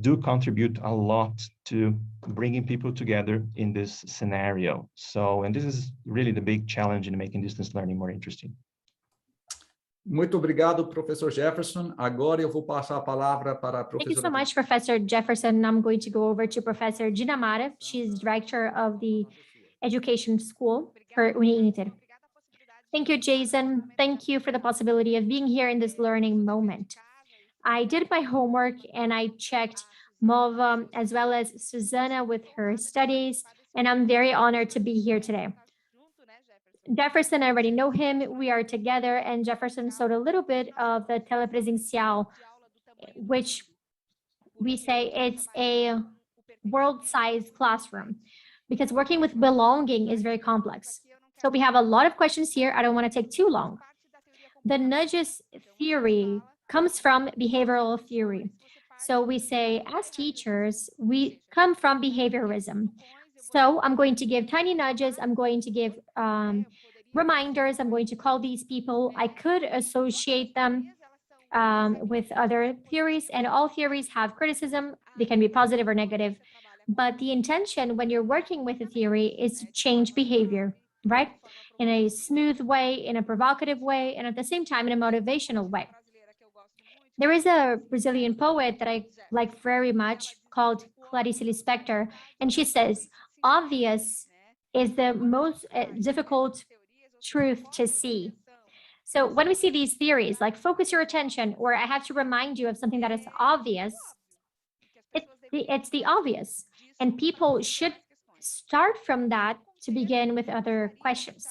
do contribute a lot to bringing people together in this scenario. So, and this is really the big challenge in making distance learning more interesting. Muito obrigado, professor Jefferson. Agora eu vou passar a palavra para a Thank you so professora. much, Professor Jefferson. I'm going to go over to Professor Dinamara. She's director of the Education School for Uni-Inter. Thank you, Jason. Thank you for the possibility of being here in this learning moment. I did my homework and I checked Malva as well as Susana with her studies, and I'm very honored to be here today. Jefferson, I already know him. We are together, and Jefferson showed a little bit of the telepresencial, which we say it's a world-sized classroom, because working with belonging is very complex. So we have a lot of questions here. I don't want to take too long. The nudges theory comes from behavioral theory. So we say, as teachers, we come from behaviorism. So I'm going to give tiny nudges. I'm going to give reminders. I'm going to call these people. I could associate them with other theories, and all theories have criticism. They can be positive or negative. But the intention when you're working with a theory is to change behavior, right? In a smooth way, in a provocative way, and at the same time, in a motivational way. There is a Brazilian poet that I like very much called Clarice Lispector, and she says, obvious is the most difficult truth to see. So when we see these theories, like focus your attention, or I have to remind you of something that is obvious, it's the obvious. And people should start from that to begin with other questions.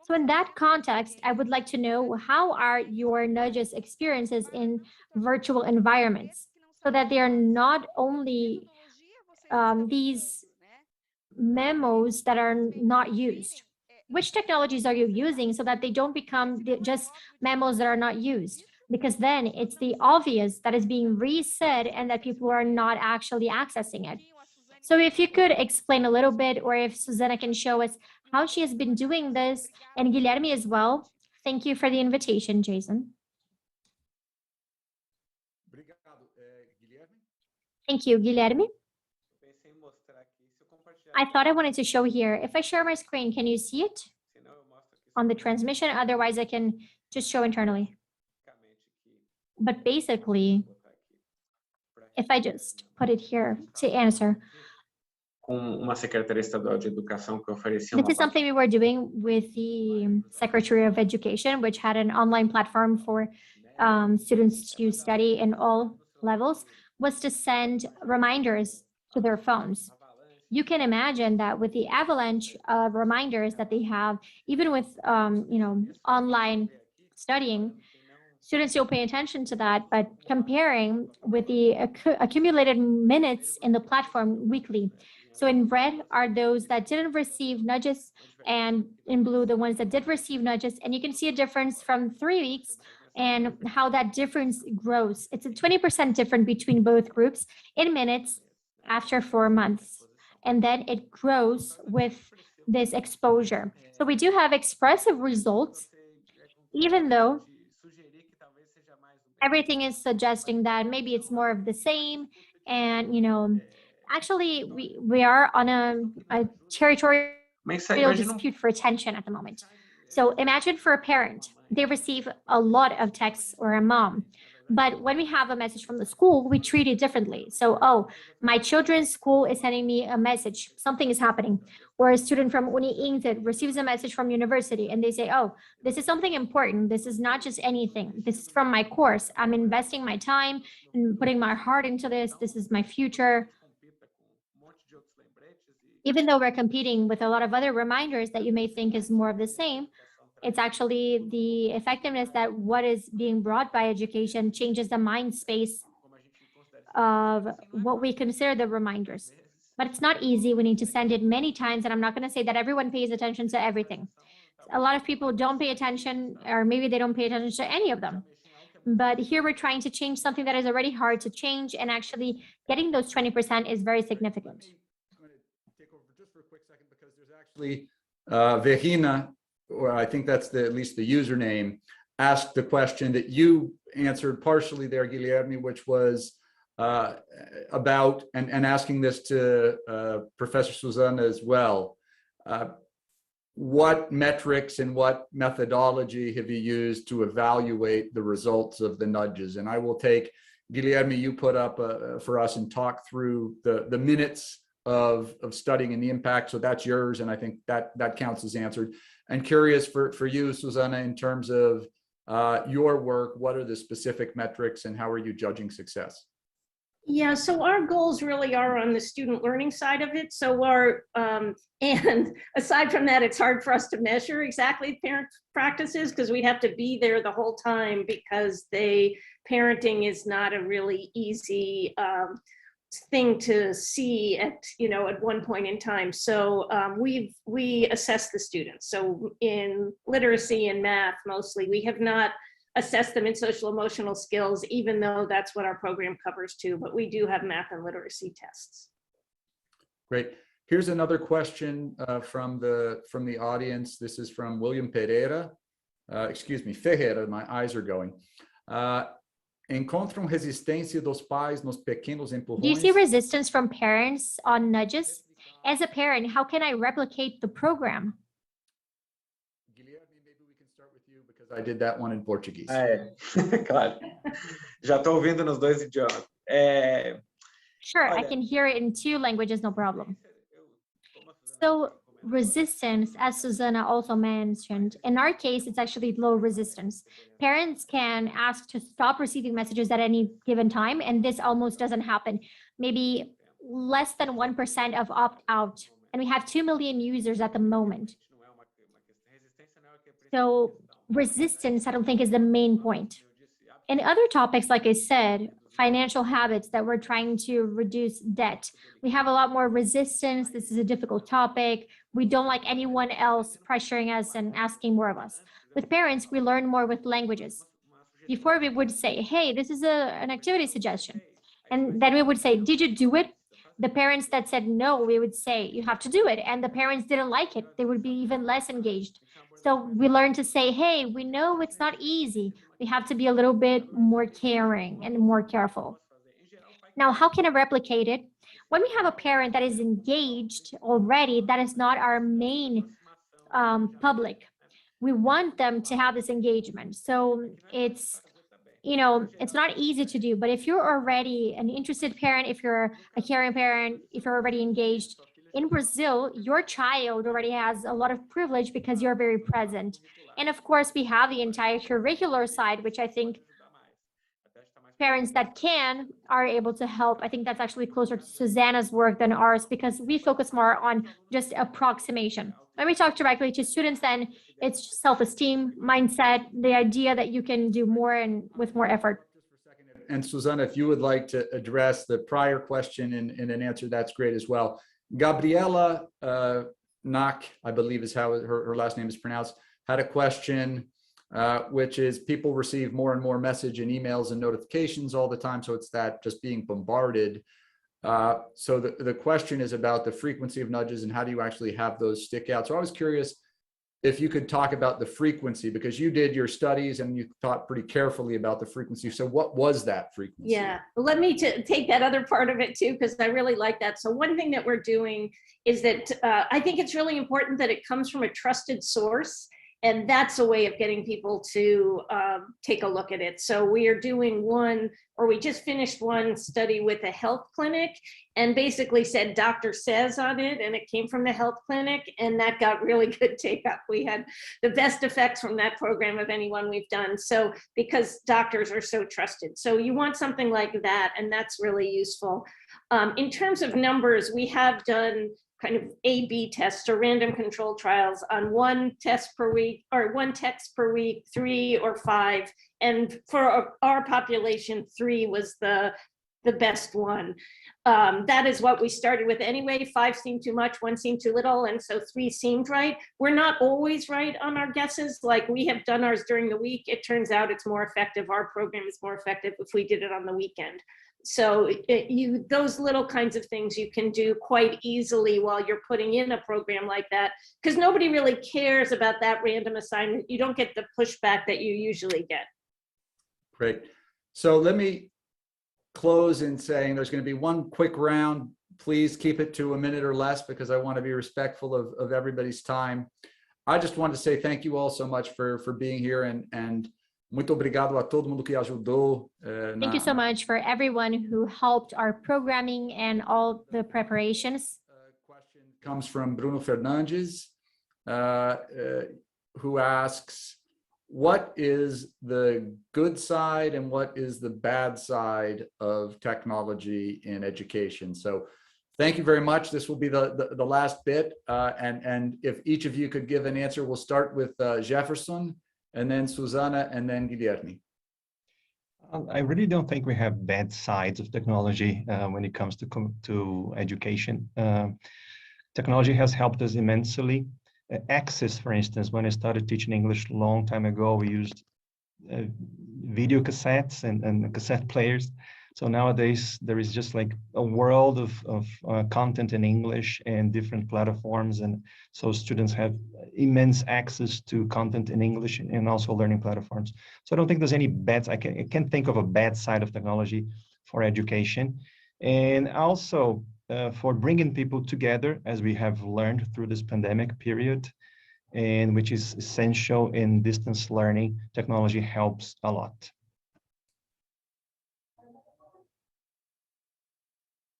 So in that context, I would like to know, how are your nudges experiences in virtual environments, so that they are not only these memos that are not used. Which technologies are you using so that they don't become just memos that are not used? Because then it's the obvious that is being resaid and that people are not actually accessing it. So if you could explain a little bit, or if Susana can show us how she has been doing this, and Guilherme as well. Thank you for the invitation, Jason. Thank you, Guilherme. I thought I wanted to show here. If I share my screen, can you see it on the transmission? Otherwise, I can just show internally. But basically, if I just put it here to answer. This is something we were doing with the Secretary of Education, which had an online platform for students to study in all levels, was to send reminders to their phones. You can imagine that with the avalanche of reminders that they have, even with online studying, students don't pay attention to that, but comparing with the accumulated minutes in the platform weekly. So in red are those that didn't receive nudges, and in blue, the ones that did receive nudges. And you can see a difference from 3 weeks and how that difference grows. It's a 20% difference between both groups in minutes after 4 months. And then it grows with this exposure. So we do have expressive results, even though everything is suggesting that maybe it's more of the same. And, actually, we are on a territorial dispute for attention at the moment. So imagine for a parent, they receive a lot of texts, or a mom. But when we have a message from the school, we treat it differently. So, oh, my children's school is sending me a message, something is happening. Or a student from Uni-Inter receives a message from university, and they say, oh, this is something important. This is not just anything. This is from my course. I'm investing my time and putting my heart into this. This is my future. Even though we're competing with a lot of other reminders that you may think is more of the same, it's actually the effectiveness that what is being brought by education changes the mind space of what we consider the reminders. But it's not easy. We need to send it many times. And I'm not going to say that everyone pays attention to everything. A lot of people don't pay attention, or maybe they don't pay attention to any of them. But here we're trying to change something that is already hard to change. And actually getting those 20% is very significant. I'm going to take over just for a quick second, because there's actually Verena, or I think that's at least the username, asked the question that you answered partially there, Guilherme, which was about, and asking this to Professor Susana as well. What metrics and what methodology have you used to evaluate the results of the nudges? And I will take, Guilherme, you put up for us and talk through the minutes of studying and the impact. So that's yours. And I think that counts as answered. And curious for you, Susana, in terms of your work, what are the specific metrics and how are you judging success? Yeah, so our goals really are on the student learning side of it. So and aside from that, it's hard for us to measure exactly parent practices because we have to be there the whole time because parenting is not a really easy thing to see at one point in time. So we assess the students. So in literacy and math, mostly, we have not assess them in social emotional skills, even though that's what our program covers too, but we do have math and literacy tests. Great. Here's another question from the audience. This is from William Pereira. Excuse me, Ferreira, my eyes are going. Encontram resistência dos pais nos pequenos empurrões? Do you see resistance from parents on nudges? As a parent, how can I replicate the program? I did that one in Portuguese. Claro. Já estou ouvindo nos dois idiomas. Sure, I can hear it in two languages, no problem. So resistance, as Susana also mentioned, in our case, it's actually low resistance. Parents can ask to stop receiving messages at any given time, and this almost doesn't happen. Maybe less than 1% of opt-out, and we have 2 million users at the moment. So resistance, I don't think, is the main point. In other topics, like I said, financial habits that we're trying to reduce debt, we have a lot more resistance. This is a difficult topic. We don't like anyone else pressuring us and asking more of us. With parents, we learn more with languages. Before we would say, hey, this is an activity suggestion. And then we would say, did you do it? The parents that said no, we would say, you have to do it. And the parents didn't like it. They would be even less engaged. So we learned to say, hey, we know it's not easy. We have to be a little bit more caring and more careful. Now, how can I replicate it? When we have a parent that is engaged already, that is not our main public. We want them to have this engagement. So it's not easy to do, but if you're already an interested parent, if you're a caring parent, if you're already engaged, in Brazil, your child already has a lot of privilege because you're very present. And of course, we have the entire curricular side, which I think parents that are able to help. I think that's actually closer to Susana's work than ours because we focus more on just approximation. When we talk directly to students, then it's self-esteem, mindset, the idea that you can do more and with more effort. And Susana, if you would like to address the prior question in an answer, that's great as well. Gabriela Nak, I believe is how her last name is pronounced, had a question, which is people receive more and more message and emails and notifications all the time. So it's that just being bombarded. So the question is about the frequency of nudges and how do you actually have those stick out? So I was curious if you could talk about the frequency, because you did your studies and you thought pretty carefully about the frequency. So what was that frequency? Yeah, let me take that other part of it too, because I really like that. So one thing that we're doing is that I think it's really important that it comes from a trusted source. And that's a way of getting people to take a look at it. So we are doing we just finished one study with a health clinic and basically said doctor says on it, and it came from the health clinic, and that got really good take up. We had the best effects from that program of anyone we've done. So because doctors are so trusted. So you want something like that, and that's really useful. In terms of numbers, we have done kind of A/B tests or random control trials on one test per week or one text per week, 3 or 5. And for our population, 3 was the best one. That is what we started with anyway. 5 seemed too much, 1 seemed too little, and so 3 seemed right. We're not always right on our guesses. Like we have done ours during the week. It turns out it's more effective. Our program is more effective if we did it on the weekend. So those little kinds of things you can do quite easily while you're putting in a program like that, because nobody really cares about that random assignment. You don't get the pushback that you usually get. Great. So let me close in saying there's going to be one quick round. Please keep it to a minute or less because I want to be respectful of everybody's time. I just want to say thank you all so much for being here and muito obrigado a todo mundo que ajudou. Thank you so much for everyone who helped our programming and all the preparations. Question comes from Bruno Fernandes, who asks, what is the good side and what is the bad side of technology in education? So thank you very much. This will be the last bit. And if each of you could give an answer, we'll start with Jefferson, and then Susana, and then Guilherme. I really don't think we have bad sides of technology when it comes to education. Technology has helped us immensely. Access, for instance, when I started teaching English a long time ago, we used video cassettes and cassette players. So nowadays, there is just like a world of content in English and different platforms. And so students have immense access to content in English and also learning platforms. So I don't think there's any bad, I can't think of a bad side of technology for education. And also for bringing people together, as we have learned through this pandemic period, and which is essential in distance learning, technology helps a lot.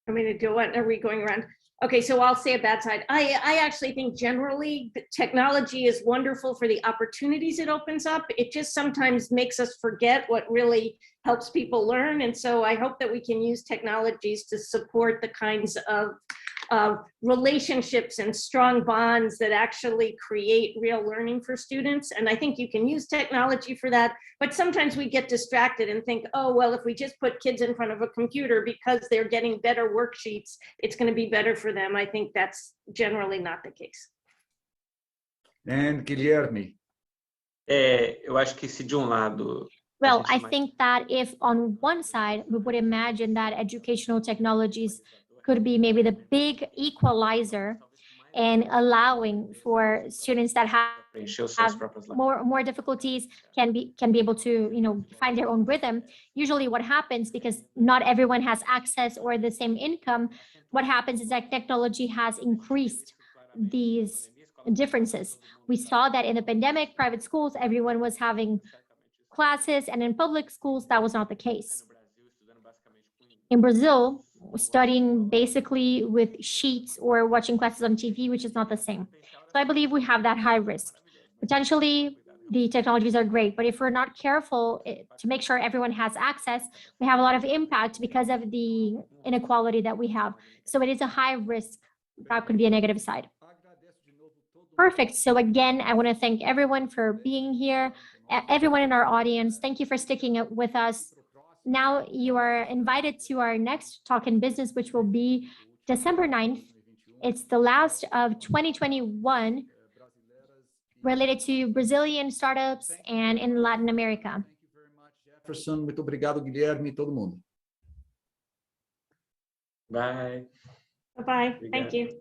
I mean, are we going around? Okay, so I'll say a bad side. I actually think generally technology is wonderful for the opportunities it opens up. It just sometimes makes us forget what really helps people learn. And so I hope that we can use technologies to support the kinds of relationships and strong bonds that actually create real learning for students. And I think you can use technology for that, but sometimes we get distracted and think, oh, well, if we just put kids in front of a computer because they're getting better worksheets, it's going to be better for them. I think that's generally not the case. And Guilherme. Eu acho que se de lado... Well, I think that if on one side, we would imagine that educational technologies could be maybe the big equalizer and allowing for students that have more difficulties can be able to find their own rhythm. Usually what happens, because not everyone has access or the same income, what happens is that technology has increased these differences. We saw that in the pandemic, private schools, everyone was having classes, and in public schools, that was not the case. In Brazil, studying basically with sheets or watching classes on TV, which is not the same. So I believe we have that high risk. Potentially, the technologies are great, but if we're not careful to make sure everyone has access, we have a lot of impact because of the inequality that we have. So it is a high risk. That could be a negative side. Perfect. So again, I want to thank everyone for being here, everyone in our audience. Thank you for sticking with us. Now you are invited to our next Talk in Business, which will be December 9th. It's the last of 2021 related to Brazilian startups and in Latin America. Thank you very much, Jefferson. Muito obrigado, Guilherme, todo mundo. Bye. Bye-bye. Thank you.